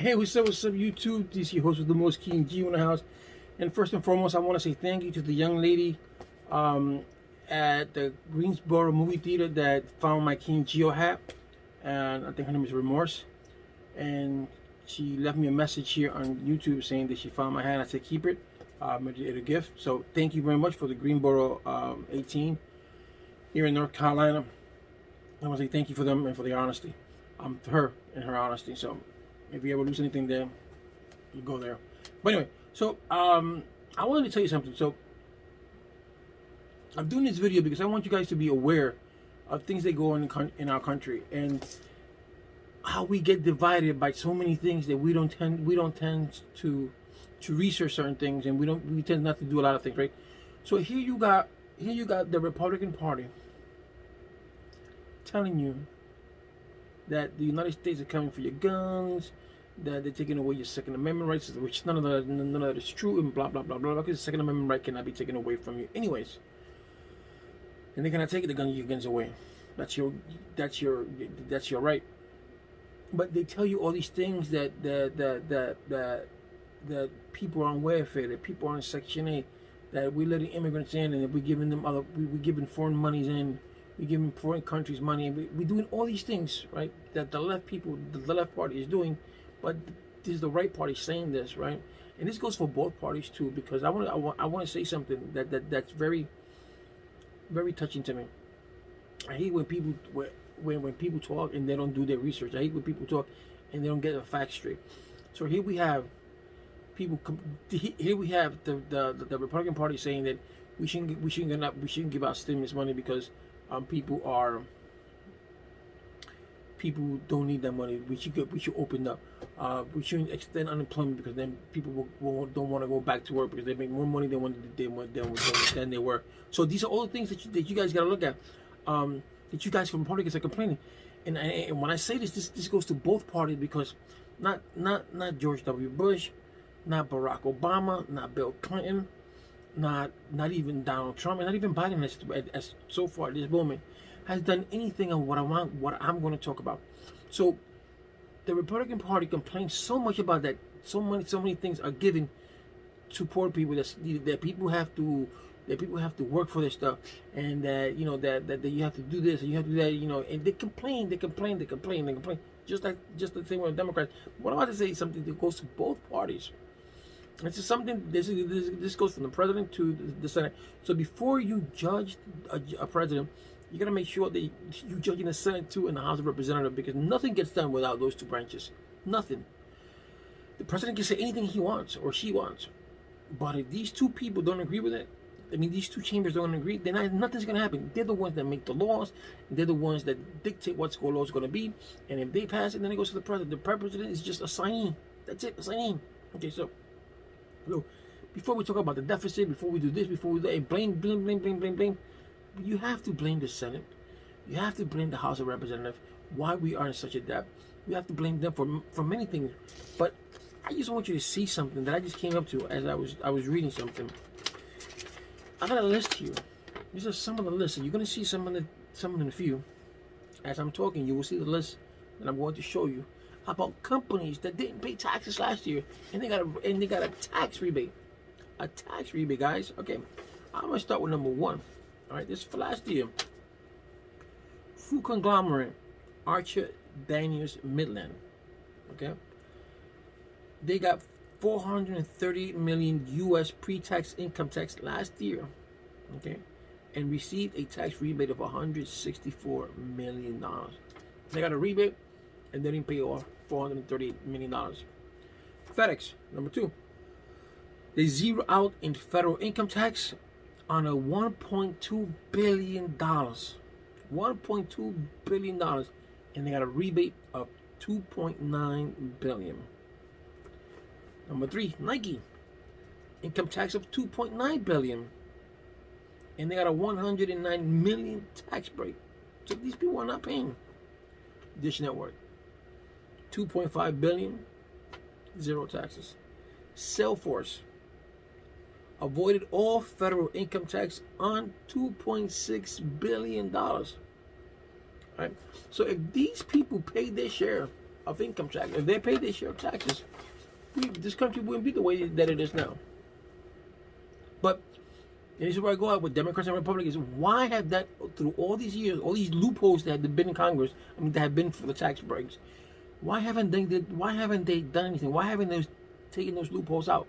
Hey, what's up, YouTube? This is your host with the most, King G in the house. And first and foremost, I want to say thank you to the young lady at the Greensboro movie theater that found my King Geo hat. And I think her name is Remorse. And she left me a message here on YouTube saying that she found my hat. I said, keep it. It's a gift. So thank you very much for the Greensboro 18 here in North Carolina. I want to say thank you for them and for their honesty. To her and her honesty. So if you ever lose anything there, you go there. But anyway, so I wanted to tell you something. So I'm doing this video because I want you guys to be aware of things that go on in our country and how we get divided by so many things that we don't tend to research certain things, and we tend not to do a lot of things, right? So here you got the Republican Party telling you that the United States are coming for your guns, that they're taking away your Second Amendment rights, which none of that is true, and blah blah blah blah. Because the Second Amendment right cannot be taken away from you, anyways. And they cannot take your guns away. That's your right. But they tell you all these things that people are on welfare, that people are on Section 8, that we're letting immigrants in, and that we're giving them we're giving foreign monies in. We're giving foreign countries money, and we're doing all these things, right? That the left party is doing, but this is the right party saying this, right? And this goes for both parties too, because I want to say something that's very, very touching to me. I hate when people when people talk and they don't do their research. I hate when people talk and they don't get the facts straight. So here we have people. Here we have the Republican Party saying that we shouldn't give out stimulus money because people don't need that money. We should open up. We shouldn't extend unemployment because then people don't want to go back to work because they make more money than they were. So these are all the things that you guys got to look at. That you guys from Republicans are complaining, and when I say this goes to both parties, because not George W. Bush, not Barack Obama, not Bill Clinton, not even Donald Trump, and not even Biden as so far at this moment has done anything on what I'm going to talk about. So the Republican Party complains so much about that. So many things are given to poor people that people have to work for their stuff, and that that you have to do this and you have to do that, and they complain, just the same way with Democrats. What I'm about to say is something that goes to both parties. This is something. This goes from the president to the Senate. So before you judge a president, you gotta make sure that you judge in the Senate too and the House of Representatives, because nothing gets done without those two branches. Nothing. The president can say anything he wants or she wants, but if these two people don't agree with it, I mean, these two chambers don't agree, then nothing's gonna happen. They're the ones that make the laws. They're the ones that dictate what law is gonna be. And if they pass it, then it goes to the president. The president is just a signee. That's it, a signee. Okay, so. Look, before we talk about the deficit, before we do this, before we do that, blame, you have to blame the Senate. You have to blame the House of Representatives why we are in such a debt. You have to blame them for many things. But I just want you to see something that I just came up to as I was reading something. I got a list here. These are some of the lists. You're gonna see some in a few. As I'm talking, you will see the list that I'm going to show you about companies that didn't pay taxes last year, and they got a tax rebate. A tax rebate, guys. Okay, I'm gonna start with number one. All right, this is for last year. Food conglomerate Archer Daniels Midland. Okay, they got 430 million U.S. pre-tax income tax last year. Okay, and received a tax rebate of 164 million dollars. They got a rebate, and they didn't pay off $438 million. FedEx, number two. They zero out in federal income tax on a $1.2 billion. $1.2 billion. And they got a rebate of $2.9 billion. Number three, Nike. Income tax of $2.9 billion. And they got a $109 million tax break. So these people are not paying. Dish Network. $2.5 billion, zero taxes. Salesforce avoided all federal income tax on $2.6 billion. Right? So if these people paid their share of income tax. If they paid their share of taxes, this country wouldn't be the way that it is now. But and this is where I go out with Democrats and Republicans. Why have that, through all these years, all these loopholes that have been in Congress, that have been for the tax breaks, why haven't they done anything? Why haven't they taken those loopholes out?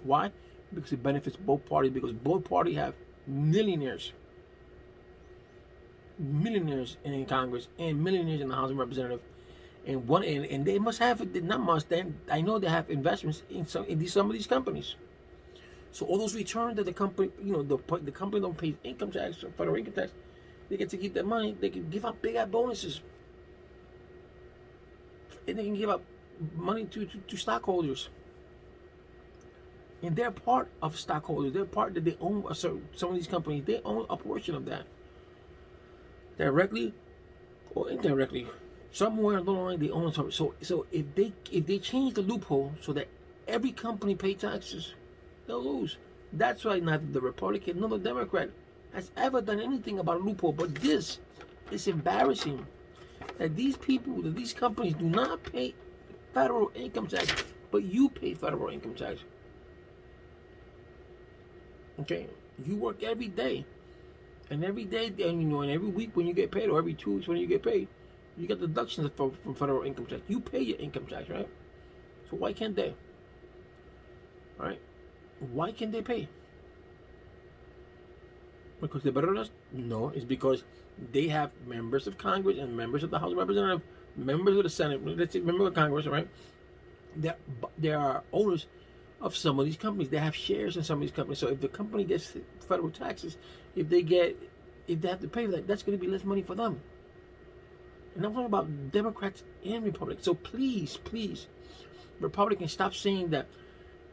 Why? Because it benefits both parties. Because both parties have millionaires in Congress and millionaires in the House of Representatives, and they must have it. Not must. Then I know they have investments in some of these companies. So all those returns that the company, the company don't pay income tax, or federal income tax, they get to keep that money. They can give out big bonuses, and they can give out money to stockholders. And they're part of stockholders. They're part that they own. Some of these companies, they own a portion of that, directly or indirectly. Somewhere along the line, they own something. So if they change the loophole so that every company pays taxes, they'll lose. That's why neither the Republican nor the Democrat has ever done anything about a loophole. But this is embarrassing that these people, that these companies do not pay federal income tax, but you pay federal income tax. Okay, you work every day, and every day, and every week when you get paid, or every 2 weeks when you get paid, you get deductions from federal income tax. You pay your income tax, right? So why can't they? All right. Why can't they pay? Because they're better than us? No, it's because they have members of Congress and members of the House of Representatives, members of the Senate, let's say members of Congress, right? They are owners of some of these companies. They have shares in some of these companies. So if the company gets federal taxes, if they have to pay for that, that's going to be less money for them. And I'm talking about Democrats and Republicans. So please, Republicans, stop saying that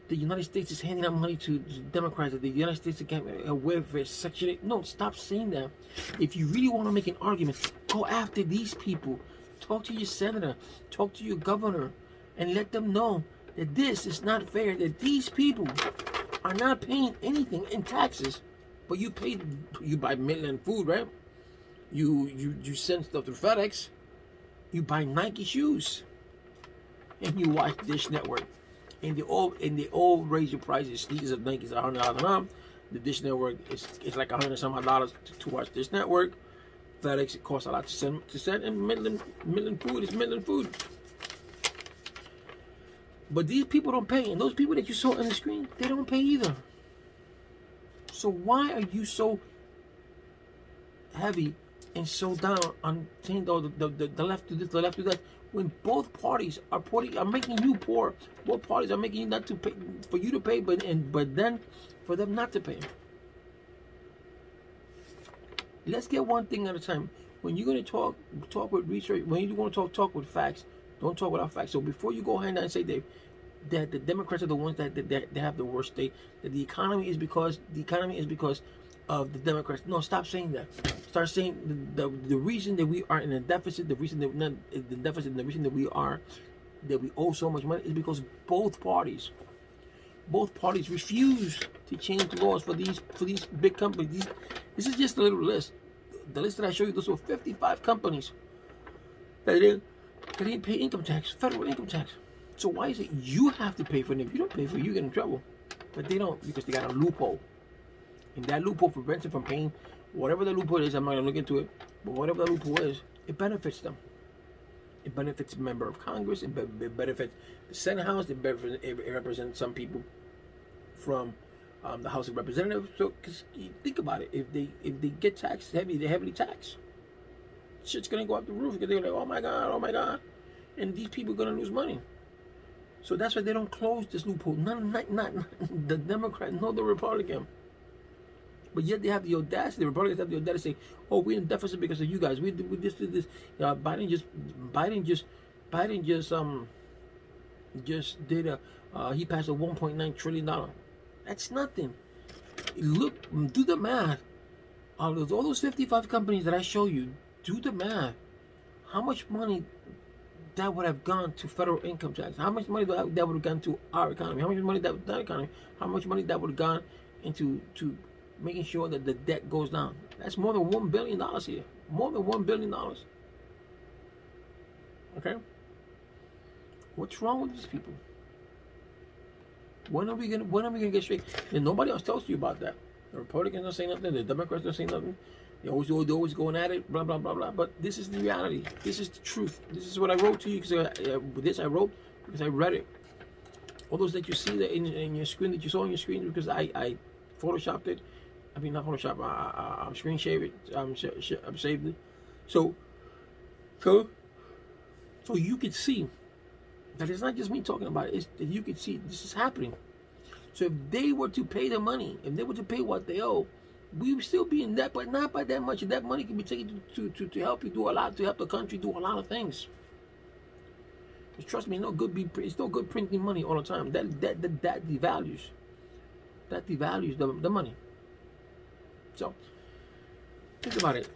the United States is handing out money to Democrats, that the United States is getting a welfare section. No, stop saying that. If you really want to make an argument, go after these people. Talk to your senator, talk to your governor, and let them know that this is not fair, that these people are not paying anything in taxes, but you buy Midland food, right? You send stuff to FedEx, you buy Nike shoes, and you watch Dish Network. And they all raise your prices. Sneakers of Nike's $100 The Dish Network is like $100 some odd to watch Dish Network. FedEx, it costs a lot to send, and Midland food is Midland food. But these people don't pay, and those people that you saw on the screen, they don't pay either. So why are you so heavy and so down on saying the left do this, the left do that, when both parties are making you poor? Both parties are making you not to pay, for you to pay, but then for them not to pay. Let's get one thing at a time. When you're going to talk with research, when you want to talk with facts, don't talk without facts. So before you go ahead and say that the Democrats are the ones that they have the worst state, that the economy is because of the Democrats. No, stop saying that. Start saying the reason that we are in a deficit, the reason that we're not in the deficit, and the reason that we owe so much money is because both parties refuse to change the laws for these big companies. This is just a little list. The list that I show you, those were 55 companies that didn't pay income tax, federal income tax. So why is it you have to pay for it? If you don't pay for it, you get in trouble. But they don't, because they got a loophole. And that loophole prevents them from paying whatever the loophole is. I'm not going to look into it. But whatever the loophole is, it benefits them. It benefits a member of Congress. It benefits the Senate House. It represents some people from the House of Representatives. So, because think about it, if they get taxed heavy, they're heavily taxed. Shit's gonna go up the roof because they're like, oh my god, and these people are gonna lose money. So that's why they don't close this loophole. Not the Democrat nor the Republican. But yet they have the audacity. The Republicans have the audacity to say, "Oh, we're in deficit because of you guys. We did this. Biden just did he passed a $1.9 trillion. That's nothing. Look, do the math. All those 55 companies that I show you, do the math. How much money that would have gone to federal income tax? How much money that would have gone to our economy? How much money that economy? How much money that would have gone into making sure that the debt goes down? That's more than $1 billion here. More than $1 billion. Okay. What's wrong with these people? When are we gonna get straight? And nobody else tells you about that. The Republicans don't say nothing. The Democrats don't say nothing. They're always going at it. Blah blah blah blah. But this is the reality. This is the truth. This is what I wrote to you because I wrote because I read it. All those that you see that in your screen that you saw on your screen because I photoshopped it. I mean not Photoshop. I screen share it. I'm saved it. So you could see that it's not just me talking about it. It's that you could see this is happening. So if they were to pay the money, if they were to pay what they owe, we would still be in debt, but not by that much. That money can be taken to help you do a lot, to help the country do a lot of things. Because trust me, it's no good printing money all the time. That devalues. That devalues the money. So think about it.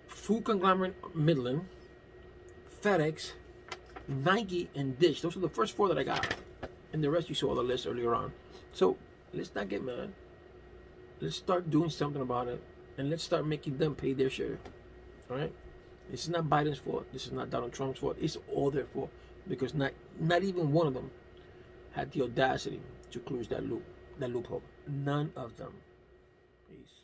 Food conglomerate Midland, FedEx, Nike, and Dish. Those are the first 4 that I got. And the rest you saw on the list earlier on. So let's not get mad. Let's start doing something about it. And let's start making them pay their share. Alright? This is not Biden's fault. This is not Donald Trump's fault. It's all their fault. Because not even one of them had the audacity to close that loophole. None of them. Peace.